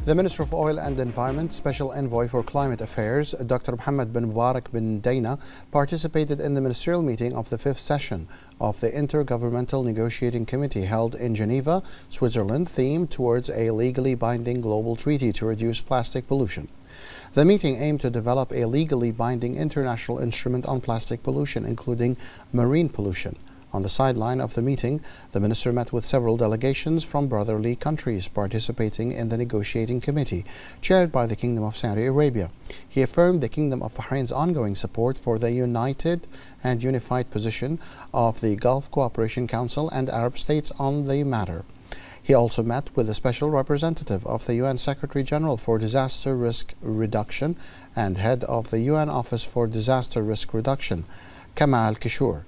The Minister of Oil and Environment, Special Envoy for Climate Affairs, Dr. Mohammed bin Mubarak bin Daina, participated in the ministerial meeting of the 5th session of the Intergovernmental Negotiating Committee held in Geneva, Switzerland, themed towards a legally binding global treaty to reduce plastic pollution. The meeting aimed to develop a legally binding international instrument on plastic pollution, including marine pollution. On the sideline of the meeting, the minister met with several delegations from brotherly countries participating in the negotiating committee, chaired by the Kingdom of Saudi Arabia. He affirmed the Kingdom of Bahrain's ongoing support for the united and unified position of the Gulf Cooperation Council and Arab states on the matter. He also met with the special representative of the UN Secretary General for Disaster Risk Reduction and head of the UN Office for Disaster Risk Reduction, Kamal Kishore.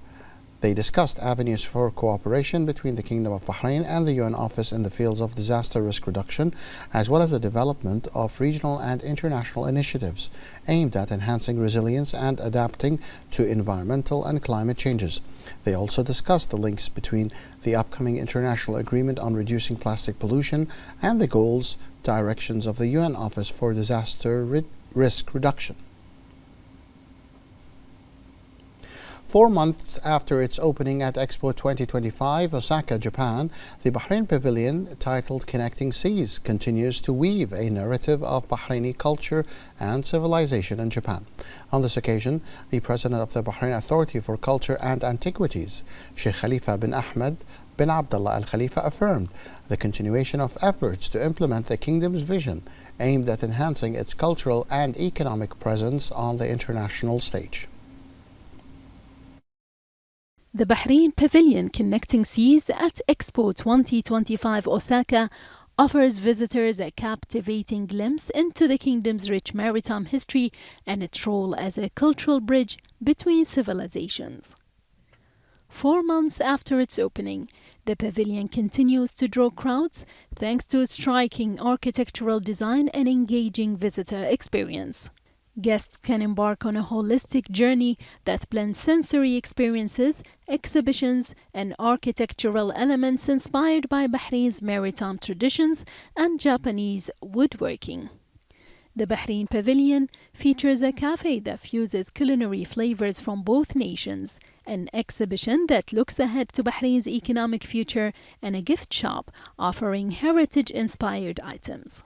They discussed avenues for cooperation between the Kingdom of Bahrain and the UN Office in the fields of disaster risk reduction, as well as the development of regional and international initiatives aimed at enhancing resilience and adapting to environmental and climate changes. They also discussed the links between the upcoming international agreement on reducing plastic pollution and the goals, directions of the UN Office for Disaster Risk Reduction. 4 months after its opening at Expo 2025, Osaka, Japan, the Bahrain Pavilion, titled Connecting Seas, continues to weave a narrative of Bahraini culture and civilization in Japan. On this occasion, the president of the Bahrain Authority for Culture and Antiquities, Sheikh Khalifa bin Ahmed bin Abdullah Al Khalifa, affirmed the continuation of efforts to implement the kingdom's vision aimed at enhancing its cultural and economic presence on the international stage. The Bahrain Pavilion Connecting Seas at Expo 2025 Osaka offers visitors a captivating glimpse into the kingdom's rich maritime history and its role as a cultural bridge between civilizations. 4 months after its opening, the pavilion continues to draw crowds thanks to its striking architectural design and engaging visitor experience. Guests can embark on a holistic journey that blends sensory experiences, exhibitions, and architectural elements inspired by Bahrain's maritime traditions and Japanese woodworking. The Bahrain Pavilion features a cafe that fuses culinary flavors from both nations, an exhibition that looks ahead to Bahrain's economic future, and a gift shop offering heritage-inspired items.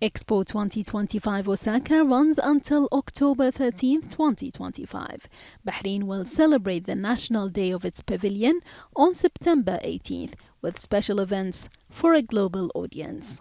Expo 2025 Osaka runs until October 13, 2025. Bahrain will celebrate the National Day of its pavilion on September 18th with special events for a global audience.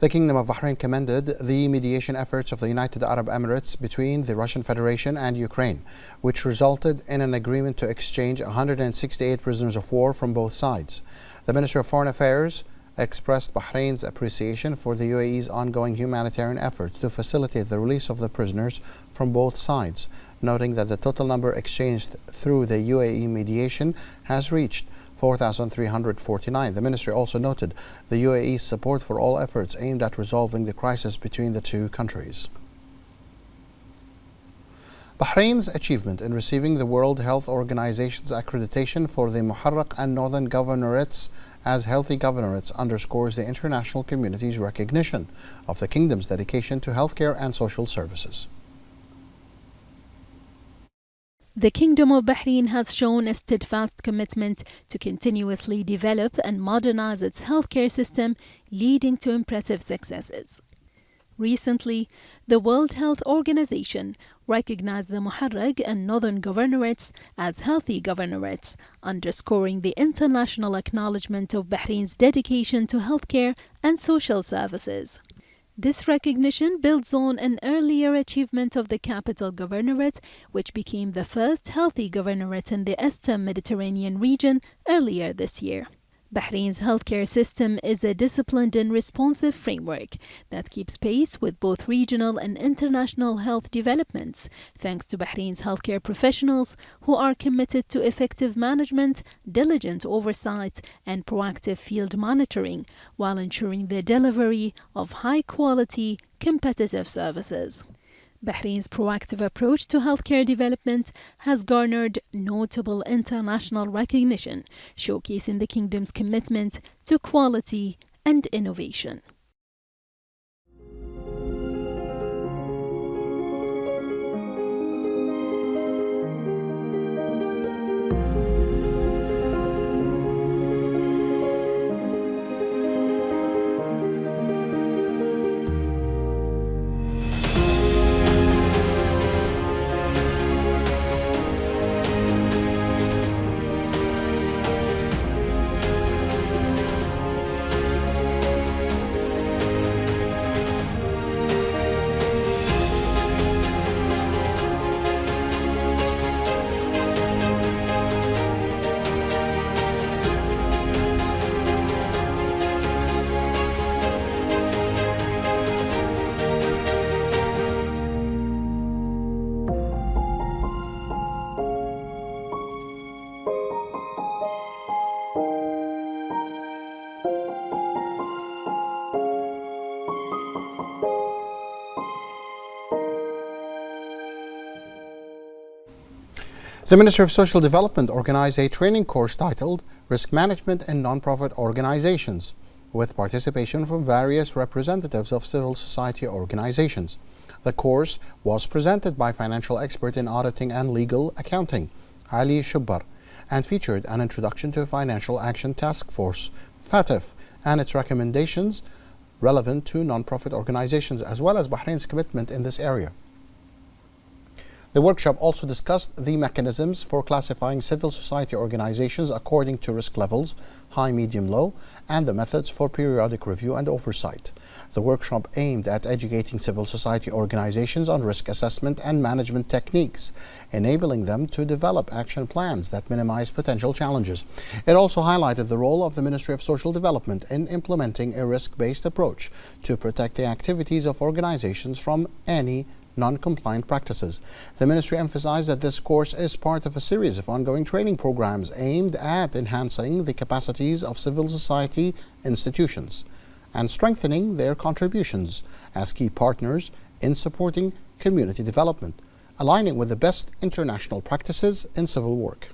The Kingdom of Bahrain commended the mediation efforts of the United Arab Emirates between the Russian Federation and Ukraine, which resulted in an agreement to exchange 168 prisoners of war from both sides. The Minister of Foreign Affairs expressed Bahrain's appreciation for the UAE's ongoing humanitarian efforts to facilitate the release of the prisoners from both sides, noting that the total number exchanged through the UAE mediation has reached 4,349. The ministry also noted the UAE's support for all efforts aimed at resolving the crisis between the two countries. Bahrain's achievement in receiving the World Health Organization's accreditation for the Muharraq and Northern Governorates as healthy governorates underscores the international community's recognition of the kingdom's dedication to healthcare and social services. The Kingdom of Bahrain has shown a steadfast commitment to continuously develop and modernize its healthcare system, leading to impressive successes. Recently, the World Health Organization recognized the Muharraq and Northern Governorates as healthy governorates, underscoring the international acknowledgement of Bahrain's dedication to healthcare and social services. This recognition builds on an earlier achievement of the Capital Governorate, which became the first healthy governorate in the Eastern Mediterranean region earlier this year. Bahrain's healthcare system is a disciplined and responsive framework that keeps pace with both regional and international health developments, thanks to Bahrain's healthcare professionals who are committed to effective management, diligent oversight, and proactive field monitoring, while ensuring the delivery of high-quality, competitive services. Bahrain's proactive approach to healthcare development has garnered notable international recognition, showcasing the kingdom's commitment to quality and innovation. The Ministry of Social Development organized a training course titled Risk Management in Nonprofit Organizations, with participation from various representatives of civil society organizations. The course was presented by financial expert in auditing and legal accounting, Ali Shubbar, and featured an introduction to Financial Action Task Force, FATF, and its recommendations relevant to nonprofit organizations, as well as Bahrain's commitment in this area. The workshop also discussed the mechanisms for classifying civil society organizations according to risk levels, high, medium, low, and the methods for periodic review and oversight. The workshop aimed at educating civil society organizations on risk assessment and management techniques, enabling them to develop action plans that minimize potential challenges. It also highlighted the role of the Ministry of Social Development in implementing a risk-based approach to protect the activities of organizations from any non-compliant practices. The ministry emphasized that this course is part of a series of ongoing training programs aimed at enhancing the capacities of civil society institutions and strengthening their contributions as key partners in supporting community development, aligning with the best international practices in civil work.